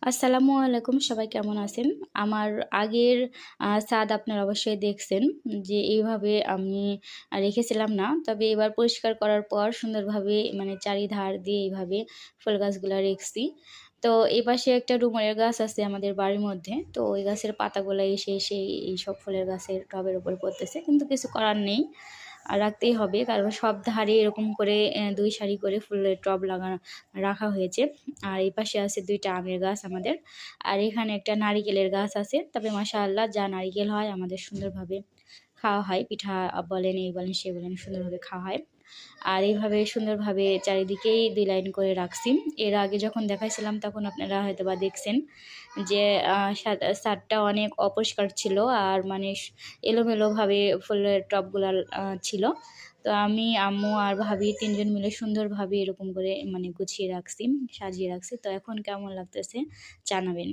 আসসালামু আলাইকুম, সবাই কেমন আছেন? আমার আগের ছাদ আপনারা অবশ্যই দেখছেন যে এইভাবে আমি রেখেছিলাম না। তবে এবার পরিষ্কার করার পর সুন্দরভাবে মানে চারিধার দিয়ে এইভাবে ফুল গাছগুলা রেখছি। তো এপাশে একটা ডুমুরের গাছ আছে আমাদের বাড়ির মধ্যে। তো ওই গাছের পাতাগুলা এসে এইসব ফুলের গাছের টবের উপরে পড়তেছে। কিন্তু কিছু করার নেই। রাখতেই হবে, কারণ সব ধারে এরকম করে ২ সারি করে ফুলের টব রাখা হয়েছে। আর এই পাশে আছে ২ টা আমের গাছ আমাদের। আর এখানে একটা নারিকেলের গাছ আছে। তবে মাশাআল্লাহ যা নারিকেল হয় আমাদের সুন্দরভাবে খাওয়া হয়। পিঠা বলেন, এই বলেন, সে বলেন, সুন্দরভাবে খাওয়া হয়। আর এইভাবে সুন্দরভাবে চারিদিকেই ২ লাইন করে রাখছি। এর আগে যখন দেখাইছিলাম তখন আপনারা হয়তোবা দেখছেন যে ছাদটা অনেক অপরিষ্কার ছিল। আর মানে এলোমেলোভাবে ফুলের টবগুলা ছিল। তো আমি, আম্মু আর ভাবি ৩ জন মিলে সুন্দরভাবে এরকম করে মানে গুছিয়ে রাখছি, সাজিয়ে রাখছি। তো এখন কেমন লাগতেছে জানাবেন।